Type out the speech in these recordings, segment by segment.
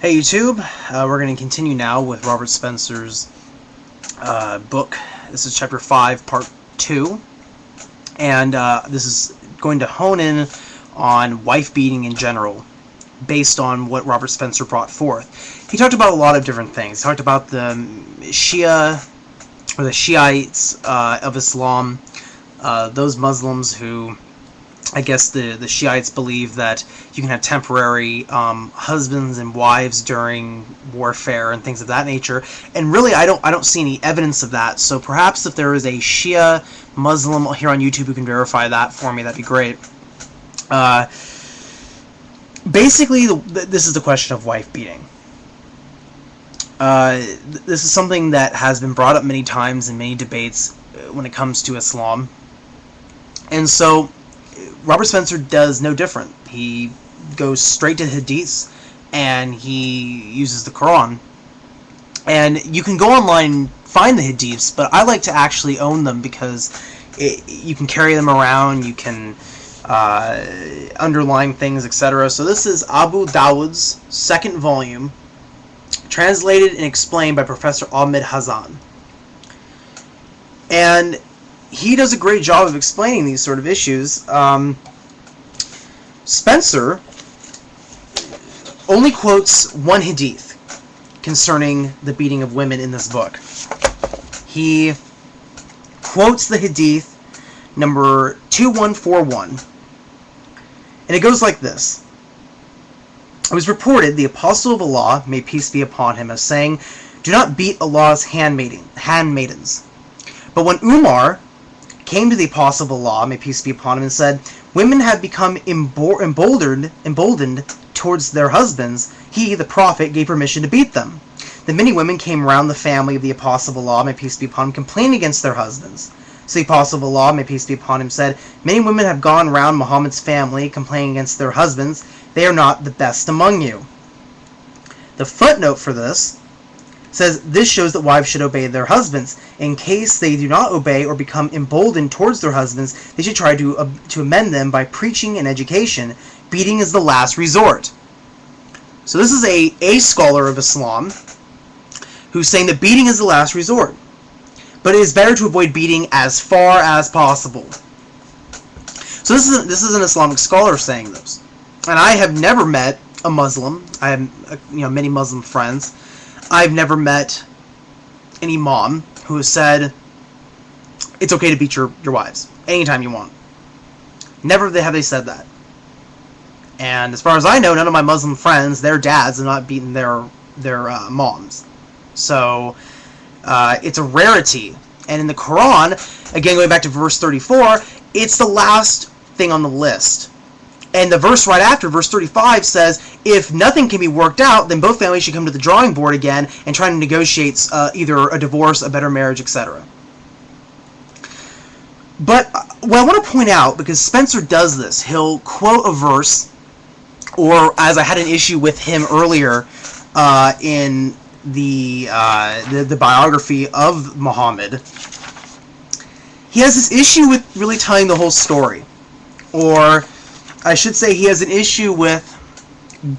Hey YouTube, we're going to continue now with Robert Spencer's book. This is chapter 5, part 2, and this is going to hone in on wife beating in general, based on what Robert Spencer brought forth. He talked about a lot of different things. He talked about the Shia, or the Shiites of Islam, those Muslims who, I guess the Shiites believe that you can have temporary husbands and wives during warfare and things of that nature. And really, I don't see any evidence of that. So perhaps if there is a Shia Muslim here on YouTube who can verify that for me, that'd be great. Basically, this is the question of wife beating. This is something that has been brought up many times in many debates when it comes to Islam. And so Robert Spencer does no different. He goes straight to hadiths and he uses the Quran. And you can go online and find the hadiths, but I like to actually own them because you can carry them around, you can underline things, etc. So this is Abu Dawood's second volume, translated and explained by Professor Ahmed Hazan. And he does a great job of explaining these sort of issues. Spencer only quotes one hadith concerning the beating of women in this book. He quotes the hadith number 2141, and it goes like this. It was reported the Apostle of Allah, may peace be upon him, as saying, "Do not beat Allah's handmaidens." But when Umar came to the Apostle of Allah, may peace be upon him, and said, "Women have become emboldened towards their husbands," he, the Prophet, gave permission to beat them. Then many women came around the family of the Apostle of Allah, may peace be upon him, complaining against their husbands. So the Apostle of Allah, may peace be upon him, said, "Many women have gone round Muhammad's family, complaining against their husbands. They are not the best among you." The footnote for this says, "This shows that wives should obey their husbands. In case they do not obey or become emboldened towards their husbands, they should try to amend them by preaching and education. Beating is the last resort." So this is a scholar of Islam who's saying that beating is the last resort. But it is better to avoid beating as far as possible. So this is an Islamic scholar saying this. And I have never met a Muslim. I have many Muslim friends. I've never met an imam who has said it's okay to beat your wives anytime you want. Never have they said that. And as far as I know, none of my Muslim friends, their dads have not beaten their moms. So it's a rarity. And in the Quran, again going back to verse 34, it's the last thing on the list. And the verse right after, verse 35, says, if nothing can be worked out, then both families should come to the drawing board again and try to negotiate either a divorce, a better marriage, etc. But what I want to point out, because Spencer does this, he'll quote a verse, or as I had an issue with him earlier in the biography of Muhammad, he has this issue with really telling the whole story. Or I should say he has an issue with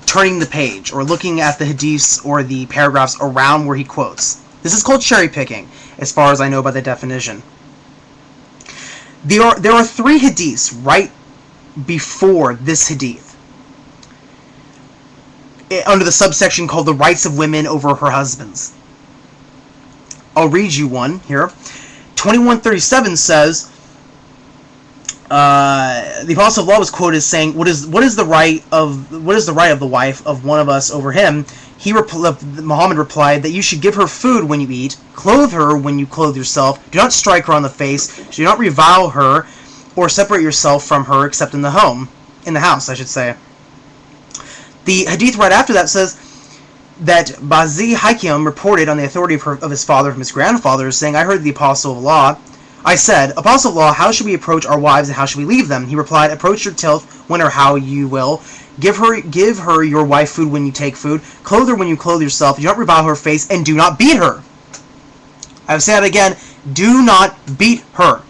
turning the page or looking at the hadiths or the paragraphs around where he quotes. This is called cherry picking, as far as I know by the definition. There are three hadiths right before this hadith, under the subsection called the rights of women over her husbands. I'll read you one here. 2137 says, the Apostle of Allah was quoted as saying, "What is the right of the wife of one of us over him?" Muhammad replied that you should give her food when you eat, clothe her when you clothe yourself, do not strike her on the face, do not revile her, or separate yourself from her except in the house, I should say. The hadith right after that says that Bazi Hakim reported on the authority of his father from his grandfather, saying, "I heard the Apostle of Allah. I said, Apostle of Allah, how should we approach our wives and how should we leave them?" He replied, "Approach your tilth when or how you will. Give her your wife food when you take food. Clothe her when you clothe yourself. Do not revile her face and do not beat her." I will say that again. Do not beat her.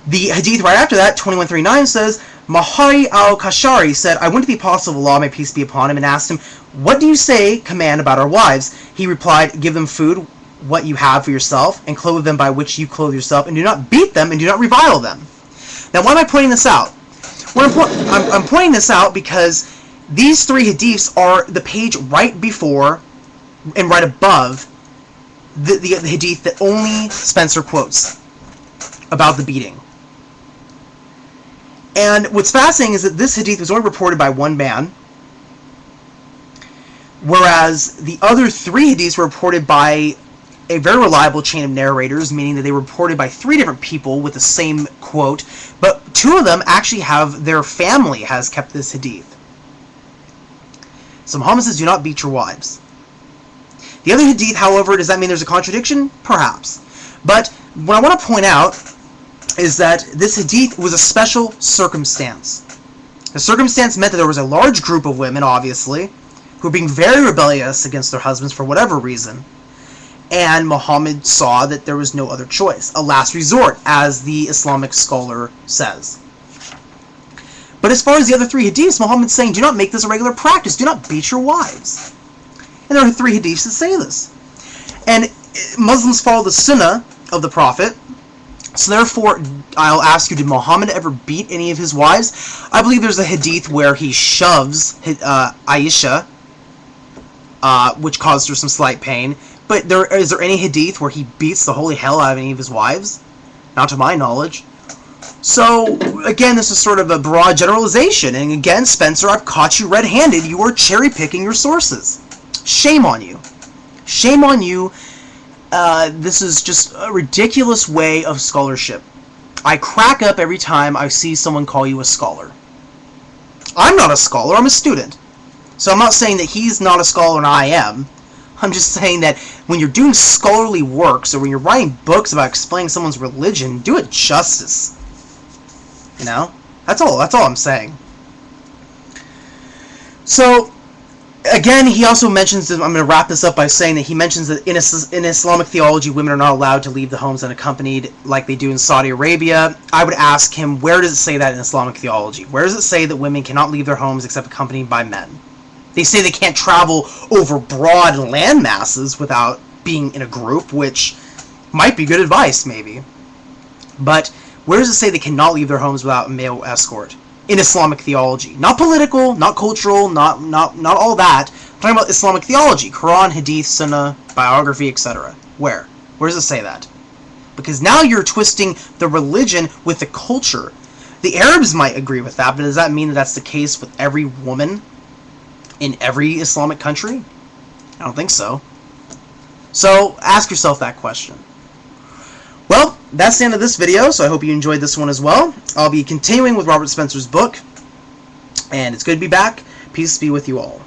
The hadith right after that, 2139, says, Mahari al-Kashari said, "I went to the apostle of Allah, may peace be upon him, and asked him, 'What do you say, command about our wives?' He replied, 'Give them food, what you have for yourself, and clothe them by which you clothe yourself, and do not beat them, and do not revile them.'" Now, why am I pointing this out? I'm pointing this out because these three hadiths are the page right before and right above the hadith that only Spencer quotes about the beating. And what's fascinating is that this hadith was only reported by one man, whereas the other three hadiths were reported by a very reliable chain of narrators, meaning that they were reported by three different people with the same quote, but two of them actually have their family has kept this hadith. So Muhammad says, "Do not beat your wives." The other hadith, however, does that mean there's a contradiction? Perhaps. But what I want to point out is that this hadith was a special circumstance. The circumstance meant that there was a large group of women, obviously, who were being very rebellious against their husbands for whatever reason. And Muhammad saw that there was no other choice, a last resort, as the Islamic scholar says. But as far as the other three hadiths, Muhammad's saying, do not make this a regular practice. Do not beat your wives. And there are three hadiths that say this. And Muslims follow the sunnah of the Prophet. So therefore, I'll ask you, did Muhammad ever beat any of his wives? I believe there's a hadith where he shoves Aisha, which caused her some slight pain. But is there any hadith where he beats the holy hell out of any of his wives? Not to my knowledge. So, again, this is sort of a broad generalization. And again, Spencer, I've caught you red-handed. You are cherry-picking your sources. Shame on you. Shame on you. This is just a ridiculous way of scholarship. I crack up every time I see someone call you a scholar. I'm not a scholar, I'm a student. So I'm not saying that he's not a scholar and I am. I'm just saying that when you're doing scholarly works, or when you're writing books about explaining someone's religion, do it justice. You know? That's all I'm saying. So, again, he also mentions, I'm going to wrap this up by saying that he mentions that in Islamic theology, women are not allowed to leave the homes unaccompanied like they do in Saudi Arabia. I would ask him, where does it say that in Islamic theology? Where does it say that women cannot leave their homes except accompanied by men? They say they can't travel over broad land masses without being in a group, which might be good advice, maybe. But where does it say they cannot leave their homes without a male escort? In Islamic theology. Not political, not cultural, not all that. I'm talking about Islamic theology. Quran, Hadith, Sunnah, biography, etc. Where? Where does it say that? Because now you're twisting the religion with the culture. The Arabs might agree with that, but does that mean that that's the case with every woman in every Islamic country? I don't think so. So, ask yourself that question. Well, that's the end of this video, so I hope you enjoyed this one as well. I'll be continuing with Robert Spencer's book, and it's good to be back. Peace be with you all.